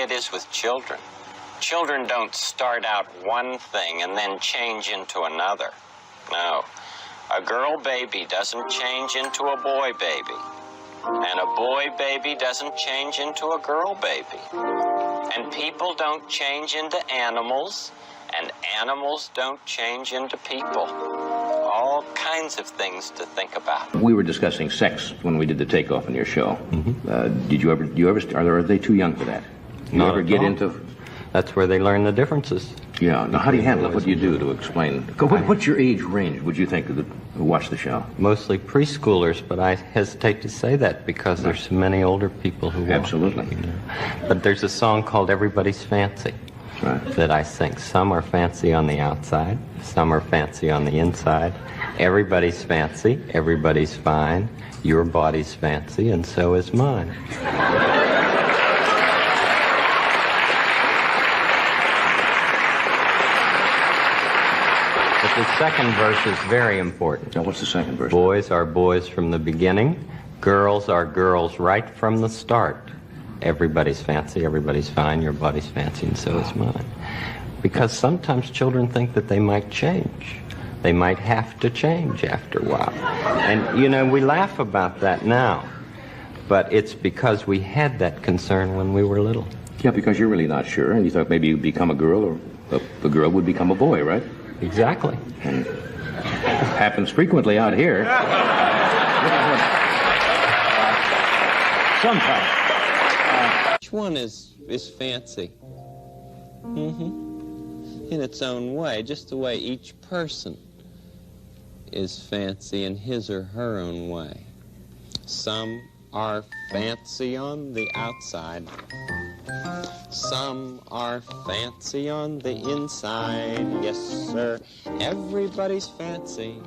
it is with children. Children don't start out one thing and then change into another. No. A girl baby doesn't change into a boy baby. And a boy baby doesn't change into a girl baby. And people don't change into animals, and animals don't change into people. All kinds of things to think about. We were discussing sex when we did the takeoff in your show. Are they too young for that? Do you ever get into... That's where they learn the differences. Yeah. Now, how do you handle it? What do you do to explain? What's your age range, would you think, who watch the show? Mostly preschoolers, but I hesitate to say that because there's so many older people who watch. Absolutely. But there's a song called Everybody's Fancy that I sing. Some are fancy on the outside, some are fancy on the inside. Everybody's fancy, everybody's fine. Your body's fancy, and so is mine. The second verse is very important. Now, what's the second verse? Boys are boys from the beginning. Girls are girls right from the start. Everybody's fancy, everybody's fine. Your body's fancy, and so is mine. Because sometimes children think that they might change. They might have to change after a while. And, you know, we laugh about that now. But it's because we had that concern when we were little. Yeah, because you're really not sure, and you thought maybe you'd become a girl, or a girl would become a boy, right? Exactly. And it happens frequently out here. Sometimes. Each one is fancy. In its own way, just the way each person is fancy in his or her own way. Some are fancy on the outside. Some are fancy on the inside. Yes, sir. Everybody's fancy.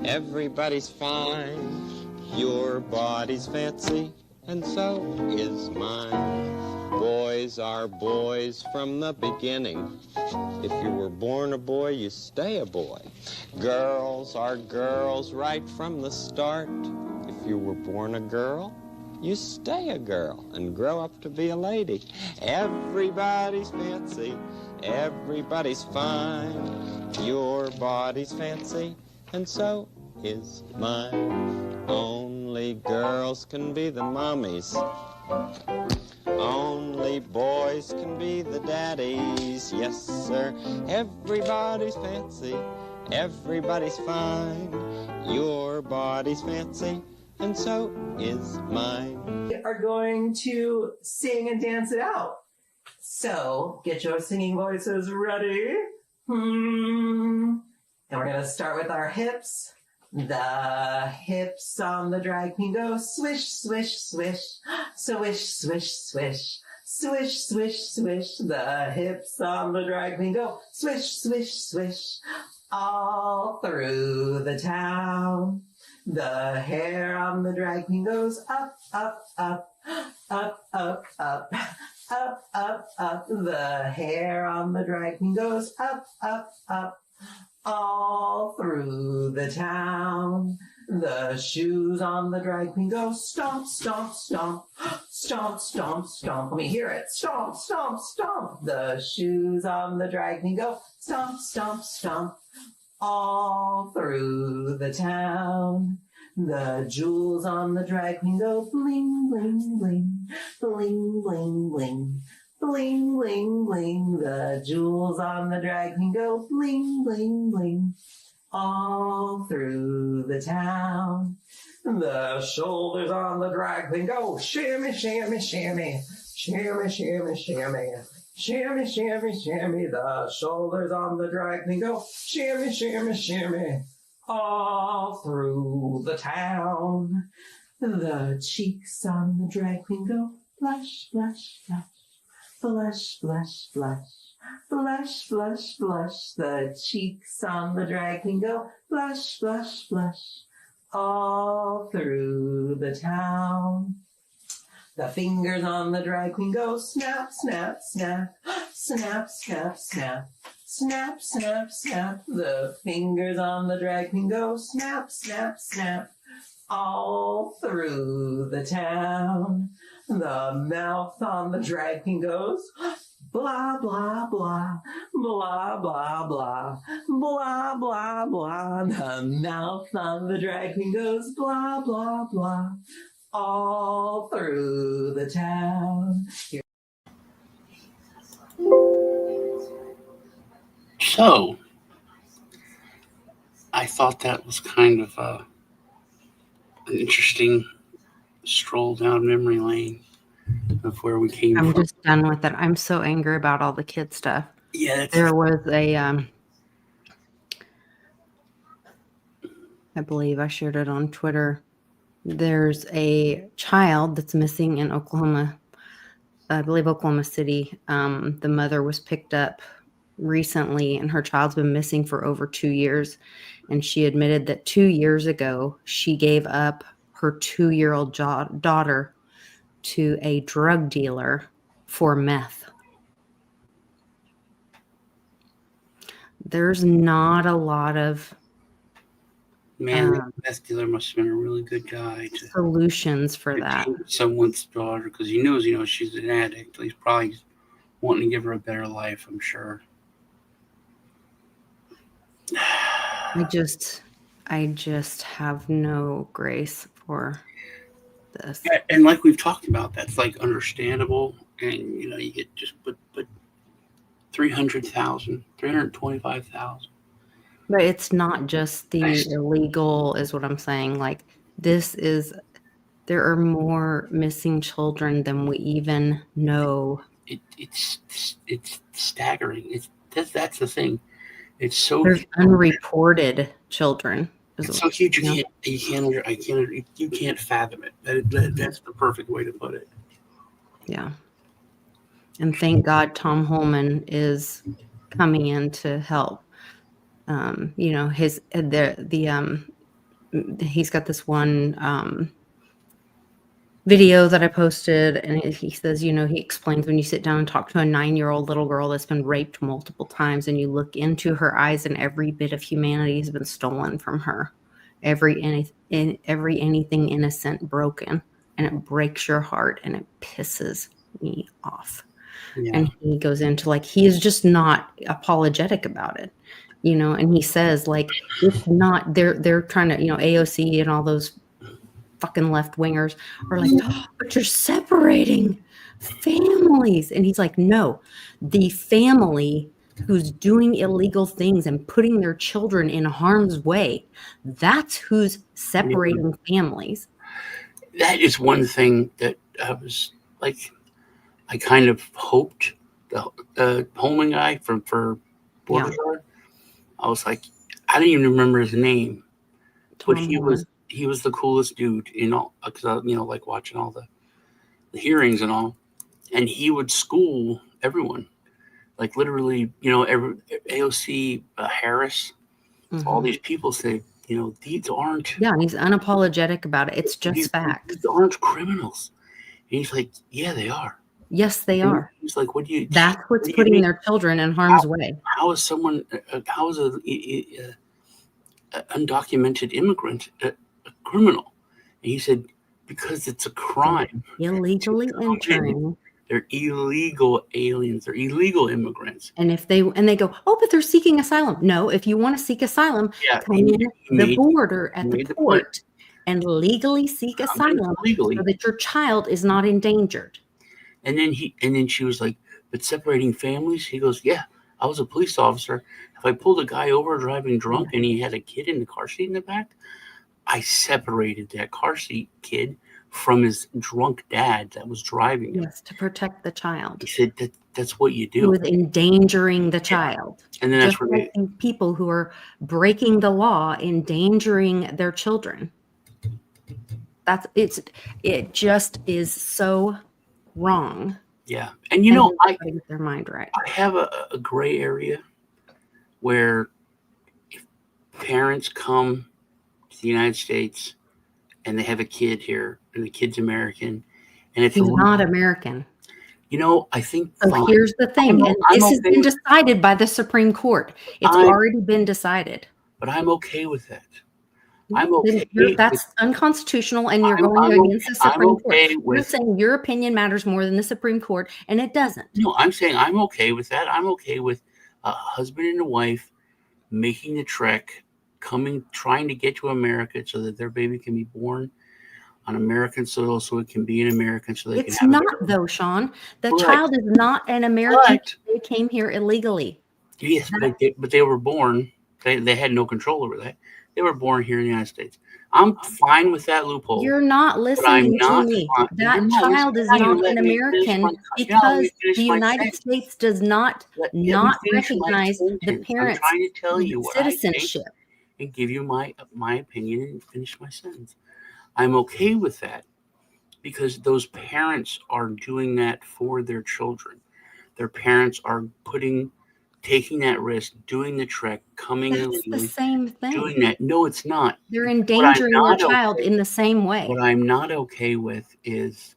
Everybody's fine. Your body's fancy, and so is mine. Boys are boys from the beginning. If you were born a boy, you stay a boy. Girls are girls right from the start. If you were born a girl, you stay a girl and grow up to be a lady. Everybody's fancy, everybody's fine. Your body's fancy, and so is mine. Only girls can be the mommies. Only boys can be the daddies. Yes, sir. Everybody's fancy, everybody's fine. Your body's fancy, and so is mine. We are going to sing and dance it out. So get your singing voices ready. And we're going to start with our hips. The hips on the drag queen go swish, swish, swish. Swish, swish, swish. Swish, swish, swish. The hips on the drag queen go swish, swish, swish. All through the town. The hair on the drag queen goes up, up, up, up, up, up, up, up, up. The hair on the drag queen goes up, up, up, all through the town. The shoes on the drag queen go stomp, stomp, stomp, stomp, stomp, stomp. Let me hear it. Stomp, stomp, stomp. The shoes on the drag queen go stomp, stomp, stomp, all through the town. The jewels on the drag queen go bling, bling, bling, bling, bling, bling, bling, bling, bling. The jewels on the drag queen go bling, bling, bling, all through the town. The shoulders on the drag queen go shimmy, shimmy, shimmy, shimmy, shimmy, shimmy. Shimmy, shimmy, shimmy, the shoulders on the drag queen go shimmy, shimmy, shimmy, all through the town. The cheeks on the drag queen go blush, blush, blush, blush, blush, blush, blush, blush, blush. The cheeks on the drag queen go blush, blush, blush, all through the town. The fingers on the drag queen go snap, snap, snap, snap, snap, snap, snap, snap, snap. The fingers on the drag queen go snap, snap, snap, all through the town. The mouth on the drag queen goes blah, blah, blah, blah, blah, blah, blah, blah, blah. The mouth on the drag queen goes blah, blah, blah, all through the town. So, I thought that was kind of an interesting stroll down memory lane of where we came I'm from. just done with it. I'm so angry about all the kid stuff. Yeah, There was a, I believe I shared it on Twitter. There's a child that's missing in Oklahoma, I believe Oklahoma City. The mother was picked up recently, and her child's been missing for over 2 years. And she admitted that 2 years ago, she gave up her 2-year-old daughter to a drug dealer for meth. There's not a lot of Man, that meth dealer must have been a really good guy to solutions for that. take someone's daughter, because he knows, she's an addict. He's probably wanting to give her a better life, I'm sure. I just have no grace for this. Yeah, and like we've talked about, that's like understandable, and you get just but 300,000, 325,000. But it's not just the illegal, is what I'm saying. Like, there are more missing children than we even know. It's staggering. That's the thing. It's so There's unreported children. It's so huge you can't fathom it. That's the perfect way to put it. Yeah. And thank God Tom Holman is coming in to help. He's got this one video that I posted, and he says, he explains when you sit down and talk to a 9-year-old little girl that's been raped multiple times, and you look into her eyes, and every bit of humanity has been stolen from her, every anything innocent broken, and it breaks your heart, and it pisses me off. Yeah. And he goes into he is just not apologetic about it, and he says it's not, they're trying to, AOC and all those fucking left wingers are like, oh, but you're separating families. And he's like, no, the family who's doing illegal things and putting their children in harm's way, that's who's separating families. That is one thing that I was I kind of hoped the Holman guy for Border Guard. I was like, I didn't even remember his name, but he was the coolest dude, because watching all the hearings and all, and he would school everyone, literally, every AOC Harris, all these people say, these aren't. Yeah, and he's unapologetic about it. It's just facts. These aren't criminals. And he's like, yeah, they are. Yes, they are. He's like, what do you? That's what's putting their children in harm's way. How is someone? How is an undocumented immigrant a criminal? And he said, because it's a crime. Illegally entering. They're illegal aliens. They're illegal immigrants. And if they go, oh, but they're seeking asylum. No, if you want to seek asylum, come in the border at the port and legally seek asylum so that your child is not endangered. And then she was like, but separating families? He goes, yeah, I was a police officer. If I pulled a guy over driving drunk and he had a kid in the car seat in the back, I separated that car seat kid from his drunk dad that was driving him. Yes, to protect the child. He said that's what you do. He was endangering the child. And then that's where people who are breaking the law, endangering their children. It just is so wrong. Yeah. And I get their mind right. I have a gray area where if parents come to the United States and they have a kid here and the kid's American, and it's not American. I think. So here's the thing, and this has been decided by the Supreme Court. It's already been decided. But I'm okay with that. I'm okay. That's unconstitutional, and you're I'm, going I'm against okay, the I'm Supreme Court. okay You're with. saying your opinion matters more than the Supreme Court, and it doesn't. No, I'm saying I'm okay with that. I'm okay with a husband and a wife making the trek, trying to get to America so that their baby can be born on American soil, so it can be an American, so they It's can have not, a though, Sean. The But- child is not an American. But They came here illegally. yes, but they were born. They had no control over that. They were born here in the United States. I'm fine with that loophole. You're not but I'm listening to not me. fine. That You're not child listening. is You're not not letting an me finish American my- you're not letting me because finish the my United sentence. States does not Let me finish my recognize the sentence. I'm parents' trying to tell you what I think citizenship. and give you my opinion and finish my sentence. I'm okay with that because those parents are doing that for their children. Their parents are taking that risk, doing the trek, coming That's the illegally, same thing. doing that. No, it's not. They're What I'm endangering their not child okay- in the same way. What I'm not okay with is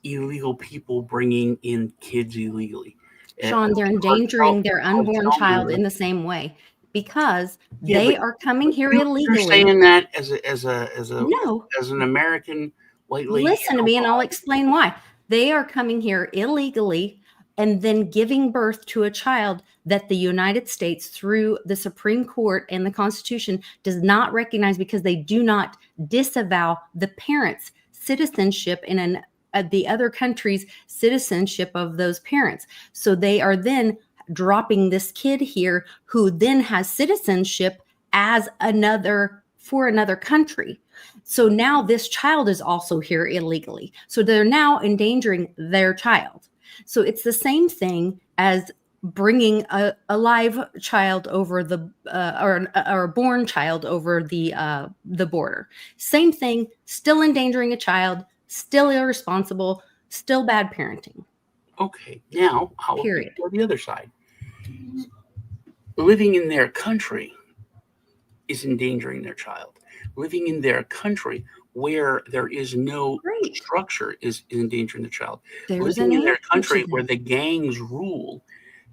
illegal people bringing in kids illegally. Sean, they're endangering their unborn cartel child member. in the same way because Yeah, they but- are coming here You're illegally. saying that as No, an American white lady. listen to me and I'll explain why. They are coming here illegally and then giving birth to a child that the United States, through the Supreme Court and the Constitution, does not recognize because they do not disavow the parents' citizenship in the other country's citizenship of those parents. So they are then dropping this kid here who then has citizenship as for another country. So now this child is also here illegally. So they're now endangering their child. So it's the same thing as bringing a live child over or a born child over the border. Same thing, still endangering a child, still irresponsible, still bad parenting. Okay, now I'll Period. go the other side. Living in their country is endangering their child. Living in their country where there is no Great. structure is endangering the child. There's Living an in their answer country to where that. the gangs rule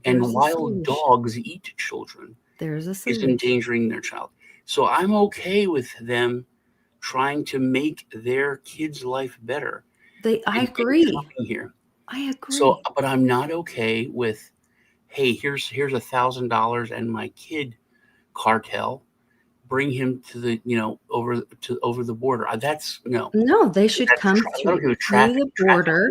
There's and a wild solution. dogs eat children There's a is solution. endangering their child. So I'm okay with them trying to make their kid's life better. I and agree. coming here. I agree. So, but I'm not okay with, hey, here's $1,000 and my kid cartel, bring him to the over the border. That's no. No, they should That's come I don't through give a traffic. the border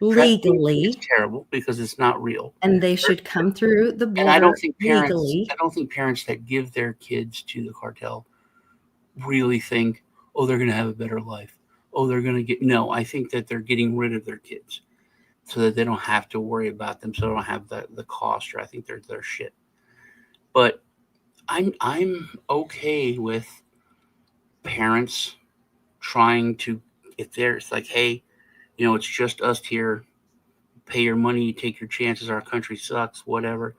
legally, It's terrible because it's not real. and they should come through the And I border don't think legally. parents that give their kids to the cartel really think, oh, they're going to have a better life. Oh, they're going to get no. I think that they're getting rid of their kids so that they don't have to worry about them, so they don't have the cost. Or I think they're shit. But I'm okay with parents trying to, if it's like, hey, it's just us here. Pay your money, take your chances. Our country sucks, whatever.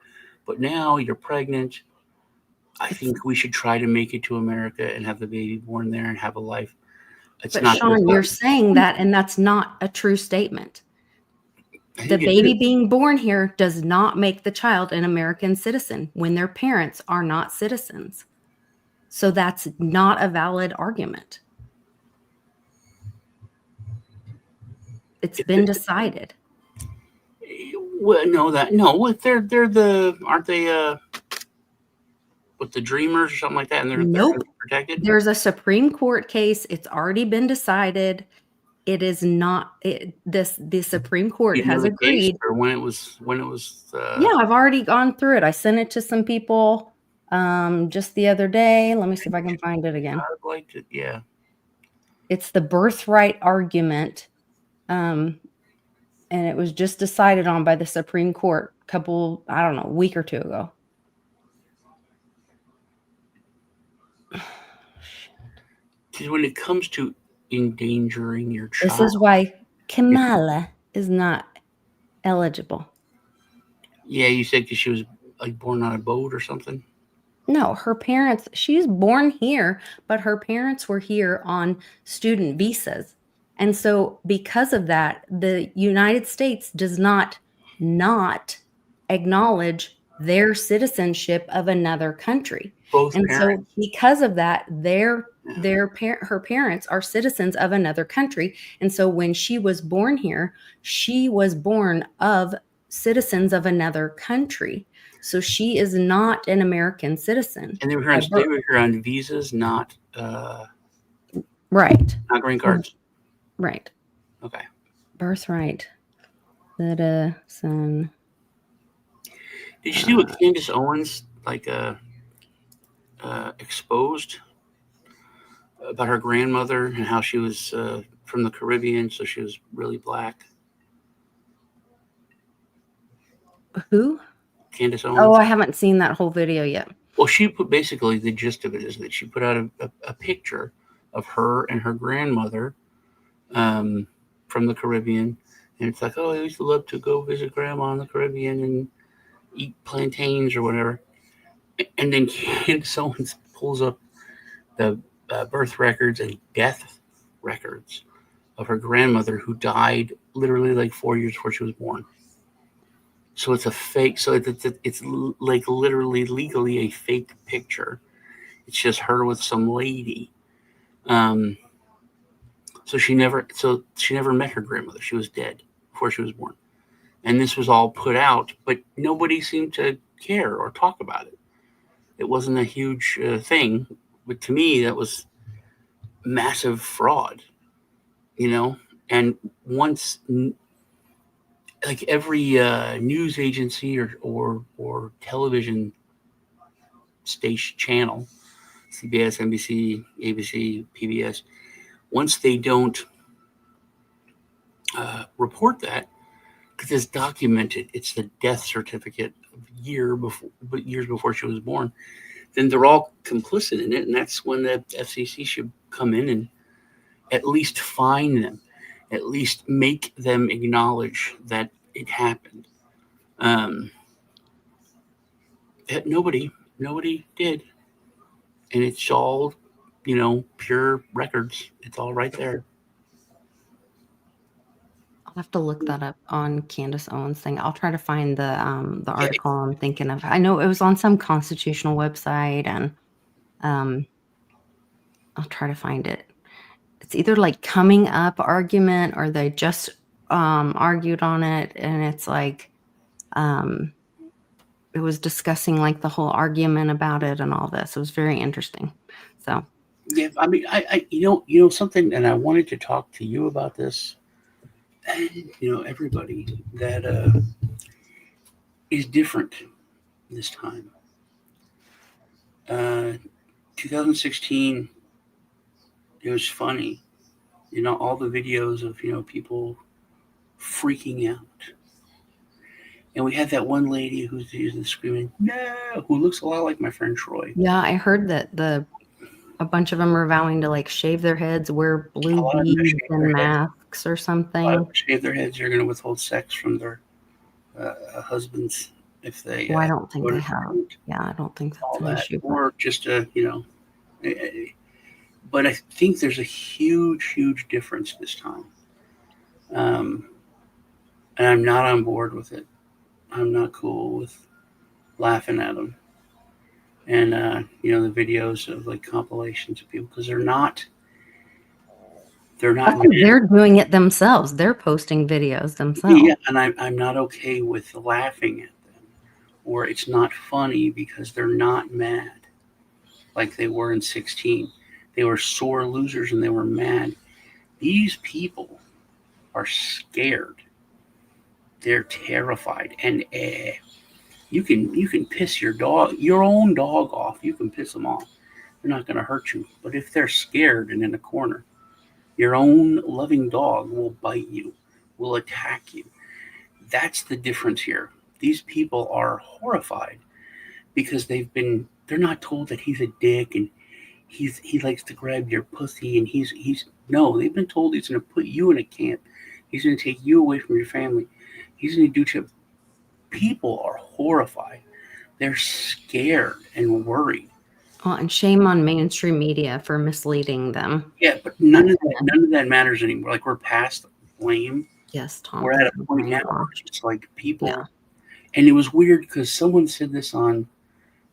But now you're pregnant. I think we should try to make it to America and have the baby born there and have a life. It's But not. Sean, you're saying that, and that's not a true statement. I The think it baby is. being born here does not make the child an American citizen when their parents are not citizens. So that's not a valid argument. It's been decided. Well, no. They're aren't they with the Dreamers or something like that, and they're Nope. protected. There's a Supreme Court case. It's already been decided. It is not. The Supreme Court You know has the case, agreed. or when it was. Yeah, I've already gone through it. I sent it to some people just the other day. Let me see if I can find it again. I'd like to. Yeah. It's the birthright argument, and it was just decided on by the Supreme Court a week or two ago. Because when it comes to endangering your child, This is why Kamala is not eligible. yeah, you said because she was like born on a boat or something. No, her parents, she's born here, but her parents were here on student visas. And so because of that, the United States does not acknowledge their citizenship of another country. Both And parents. so because of that, her parents are citizens of another country. And so when she was born here, she was born of citizens of another country. So she is not an American citizen. And they were here on visas, not Right. not green cards. Right. Okay. Birthright citizen. Did you see what Candace Owens exposed about her grandmother and how she was from the Caribbean, so she was really black? Who? Candace Owens. Oh, I haven't seen that whole video yet. Well, she put basically the gist of it is that she put out a picture of her and her grandmother from the Caribbean. And it's like, oh, I used to love to go visit grandma in the Caribbean and eat plantains or whatever. And then Candace Owens pulls up the birth records and death records of her grandmother, who died literally like 4 years before she was born. So it's a fake. So it's like literally legally a fake picture. It's just her with some lady. So she never met her grandmother. She was dead before she was born. And this was all put out, but nobody seemed to care or talk about it. It wasn't a huge thing, but to me, that was massive fraud, And once, like every news agency or television station channel, CBS, NBC, ABC, PBS, once they don't report that, because it's documented, it's the death certificate of years before she was born, then they're all complicit in it, and that's when the FCC should come in and at least fine them, at least make them acknowledge that it happened. Nobody did, and it's all, pure records. It's all right there. I'll have to look that up on Candace Owens thing. I'll try to find the article I'm thinking of. I know it was on some constitutional website, and I'll try to find it. It's either like coming up argument, or they just argued on it, and it's like it was discussing like the whole argument about it and all this. It was very interesting. So yeah, I mean, I something, and I wanted to talk to you about this. And everybody that is different this time. 2016, it was funny, all the videos of people freaking out, and we had that one lady who's screaming no, who looks a lot like my friend Troy. Yeah, I heard that a bunch of them are vowing to like shave their heads, wear blue beads and masks or something. A lot of them shave their heads. They're going to withhold sex from their husbands if they. Well, I don't think they have. Yeah, I don't think that's an issue. Or just but I think there's a huge difference this time. And I'm not on board with it. I'm not cool with laughing at them. And, the videos of like compilations of people, because they're not. They're doing it themselves. They're posting videos themselves. Yeah, and I'm not okay with laughing at them, or it's not funny because they're not mad like they were in 16. They were sore losers and they were mad. These people are scared. They're terrified, and you can piss your own dog off. You can piss them off. They're not going to hurt you. But if they're scared and in a corner, your own loving dog will bite you, will attack you. That's the difference here. These people are horrified because they're not told that he's a dick and he likes to grab your pussy, and they've been told he's going to put you in a camp. He's going to take you away from your family. He's going to do shit. People are horrified. They're scared and worried. Well, and shame on mainstream media for misleading them. Yeah, but none of that matters anymore. Like, we're past blame. Yes, Tom. We're at a point now where it's just like people. Yeah. And it was weird because someone said this on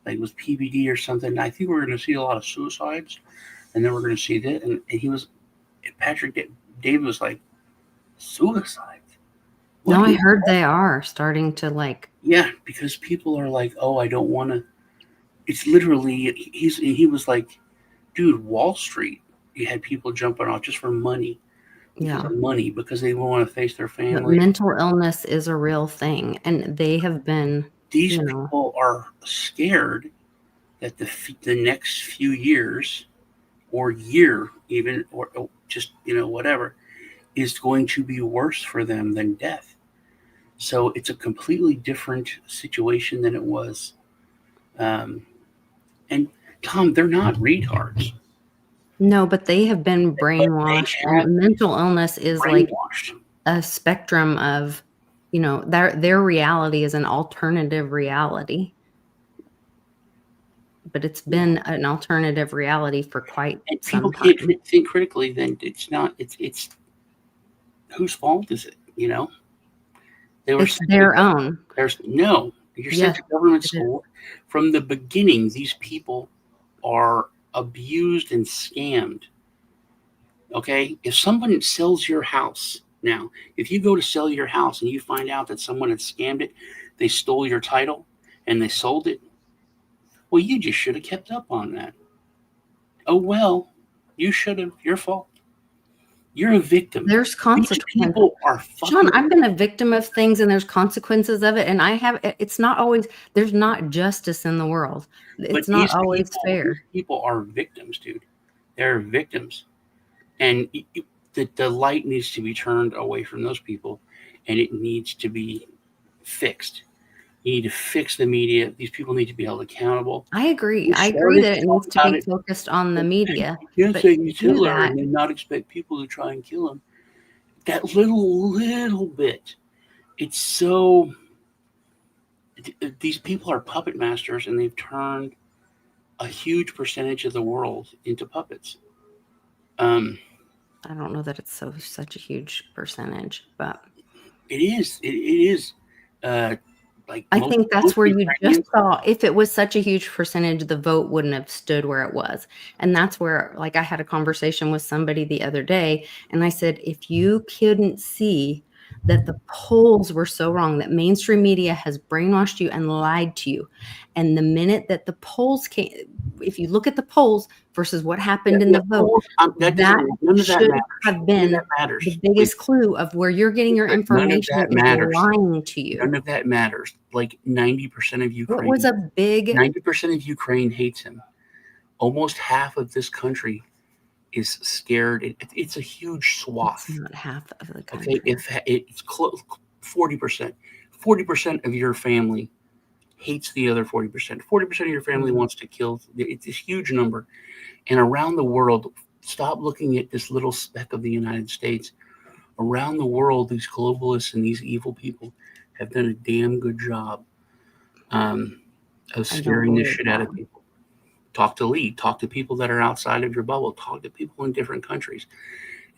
like with PBD or something. I think we're going to see a lot of suicides, and then we're going to see that. And David was like, suicide. No, I heard they are starting to like. Yeah, because people are like, oh, I don't want to. It's literally he was like, dude, Wall Street. You had people jumping off just for money. Because of money, because they want to face their But family. mental illness is a real thing, and they have been. These people are scared that the next few years, or year even, or just whatever, is going to be worse for them than death. So it's a completely different situation than it was. And Tom, they're not retards. No, but they have been brainwashed, and mental illness is like a spectrum of, their reality is an alternative reality. But it's been an alternative reality for quite some time. People can't think critically, then it's not. It's whose fault is it? They were it's their own. You're sent to government school. From the beginning, these people are abused and scammed. Okay? If someone sells your house now, if you go to sell your house and you find out that someone had scammed it, they stole your title and they sold it, well, you just should have kept up on that. Oh, well, you should have. Your fault. You're a victim. There's consequences. People are Sean, I've been a victim of things, and there's consequences of it. And it's not always, there's not justice in the world. It's not always fair. People are victims, dude. They're victims. And the light needs to be turned away from those people, and it needs to be fixed. You need to fix the media. These people need to be held accountable. I agree. I agree that it needs to be focused on the media. You can't say he's Hitler and then not expect people to try and kill him. That little bit. It's so. These people are puppet masters, and they've turned a huge percentage of the world into puppets. I don't know that it's such a huge percentage, but it is. It is. I think that's where you just saw, if it was such a huge percentage, the vote wouldn't have stood where it was. And that's where, like, I had a conversation with somebody the other day, and I said, if you couldn't see that the polls were so wrong, that mainstream media has brainwashed you and lied to you. And the minute that the polls came, if you look at the polls versus what happened in the vote, that should have been the biggest clue of where you're getting your information is lying to you. None of that matters. Like 90% of Ukraine. What was a big 90% of Ukraine hates him. Almost half of this country is scared. It's a huge swath. It's not half of the country. Okay, if it's close, 40%. 40% of your family hates the other 40%. 40% of your family wants to kill. It's a huge number. And around the world, stop looking at this little speck of the United States. Around the world, these globalists and these evil people have done a damn good job of scaring the shit out of people. Talk to Lee. Talk to people that are outside of your bubble. Talk to people in different countries.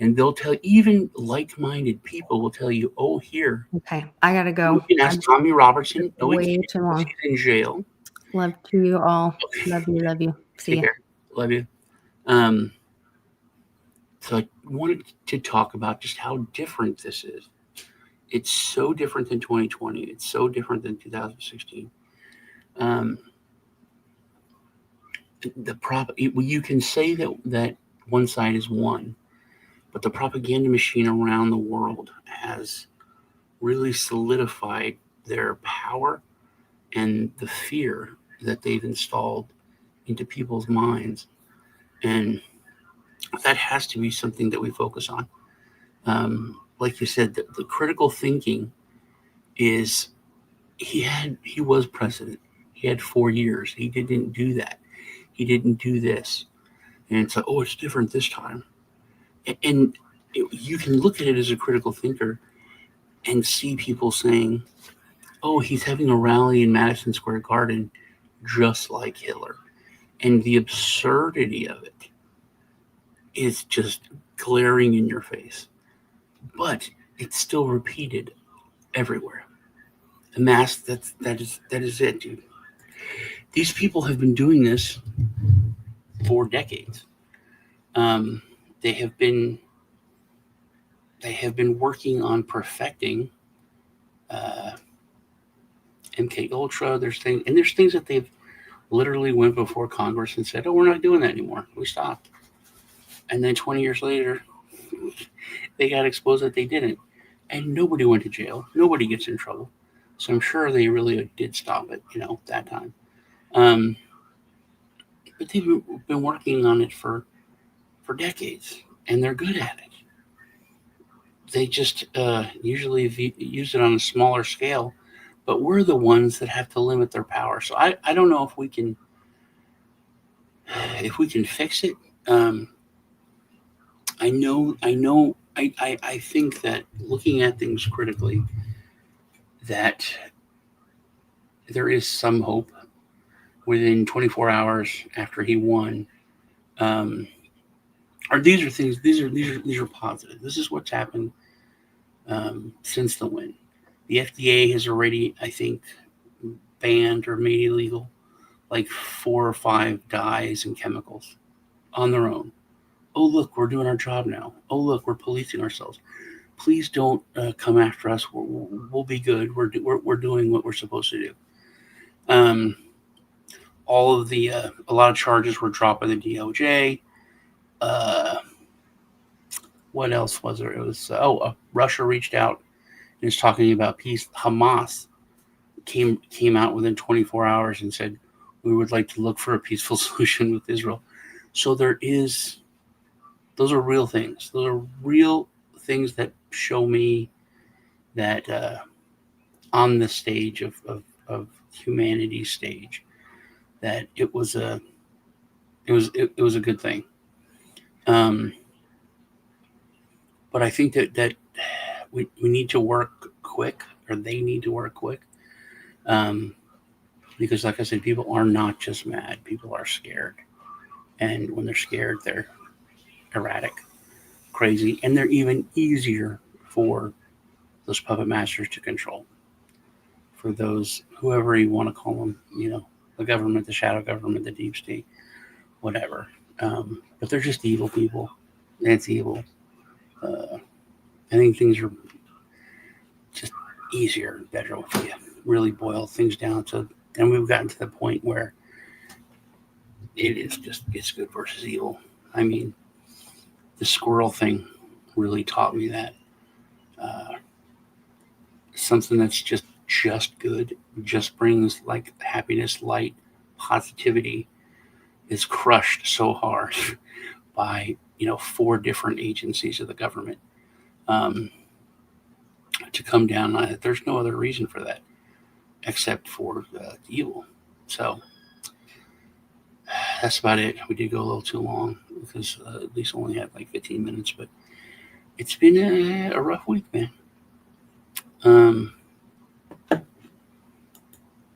And they'll tell, even like-minded people will tell you, oh, here. Okay, I got to go. You can ask Tommy Robertson. No, way too long. He's in jail. Love to you all. Love you. See you. Love you. So I wanted to talk about just how different this is. It's so different than 2020. It's so different than 2016. You can say that one side is one, but the propaganda machine around the world has really solidified their power and the fear that they've installed into people's minds. And that has to be something that we focus on. Like you said, the critical thinking is he was president. He had 4 years. He didn't do that. He didn't do this. And it's like, oh, it's different this time. And you can look at it as a critical thinker and see people saying, oh, he's having a rally in Madison Square Garden just like Hitler. And the absurdity of it is just glaring in your face. But it's still repeated everywhere. The mass, that is it, dude. these people have been doing this for decades. They have been working on perfecting MK Ultra. There's things that they've literally went before Congress and said, "Oh, we're not doing that anymore. We stopped." And then 20 years later, they got exposed that they didn't, and nobody went to jail. Nobody gets in trouble. So I'm sure they really did stop it, that time. But they've been working on it for decades, and they're good at it. They just usually use it on a smaller scale, but we're the ones that have to limit their power. So I don't know if we can fix it. I think that looking at things critically, that there is some hope within 24 hours after he won. Or these are positive. This is what's happened since the win. The FDA has already, I think, banned or made illegal like 4 or 5 dyes and chemicals on their own. Oh, look, we're doing our job now. Oh, look, we're policing ourselves. Please don't come after us. We'll be good. We're doing what we're supposed to do. All of the a lot of charges were dropped by the DOJ. What else was there? It was Russia reached out and is talking about peace. Hamas came out within 24 hours and said we would like to look for a peaceful solution with Israel. So those are real things. Those are real things that show me that on the stage of humanity's stage, that it was a good thing. But I think that we need to work quick, or they need to work quick, because, like I said, people are not just mad. People are scared, and when they're scared, they're erratic, crazy, and they're even easier for those puppet masters to control. For those, whoever you want to call them, the government, the shadow government, the deep state, whatever. But they're just evil people. That's evil. I think things are just easier and better if you really boil things down to. And we've gotten to the point where it's good versus evil. I mean, the squirrel thing really taught me that something that's just good, just brings like happiness, light, positivity, is crushed so hard by 4 different agencies of the government to come down on it. There's no other reason for that except for evil. So that's about it. We did go a little too long because at least only had like 15 minutes, but it's been a rough week, man.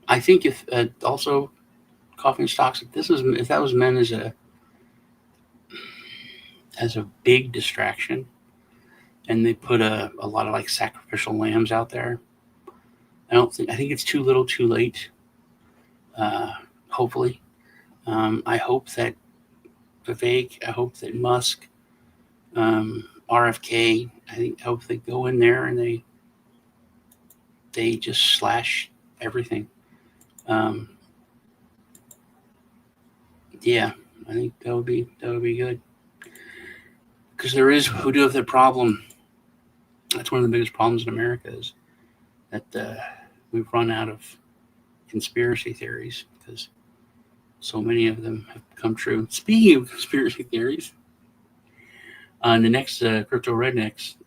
I think if also coffee and stocks, if that was meant as a big distraction, and they put a lot of like sacrificial lambs out there, I think it's too little too late. Hopefully. I hope that Vivek, I hope that Musk, RFK, I hope they go in there and they just slash everything. Yeah, I think that would be good. Because we do have the problem. That's one of the biggest problems in America, is that we've run out of conspiracy theories because so many of them have come true. Speaking of conspiracy theories, the next Crypto Rednecks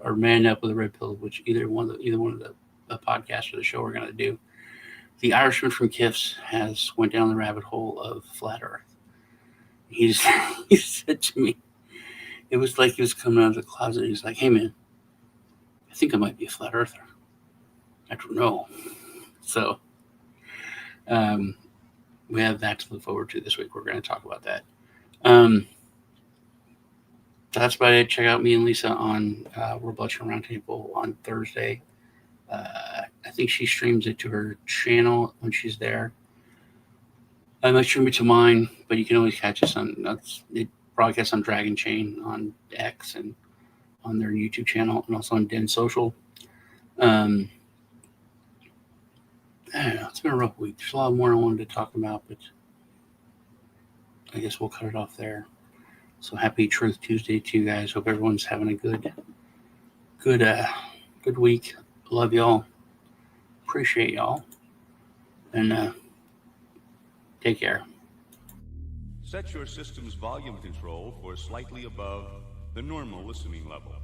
or Man Up with a Red Pill, which either one of the podcasts or the show we're going to do, the Irishman from Kiffs went down the rabbit hole of flat Earth. He said to me, it was like he was coming out of the closet. He's like, "Hey man, I think I might be a flat earther. I don't know." So we have that to look forward to this week. We're going to talk about that. That's about it. Check out me and Lisa on World Blockchain Roundtable on Thursday. I think she streams it to her channel when she's there. I'm not sure to mine, but you can always catch us on it broadcasts on Dragon Chain on X and on their YouTube channel, and also on Den Social. I don't know, it's been a rough week. There's a lot more I wanted to talk about, but I guess we'll cut it off there. So happy Truth Tuesday to you guys. Hope everyone's having a good week. Love y'all. Appreciate y'all. And take care. Set your system's volume control for slightly above the normal listening level.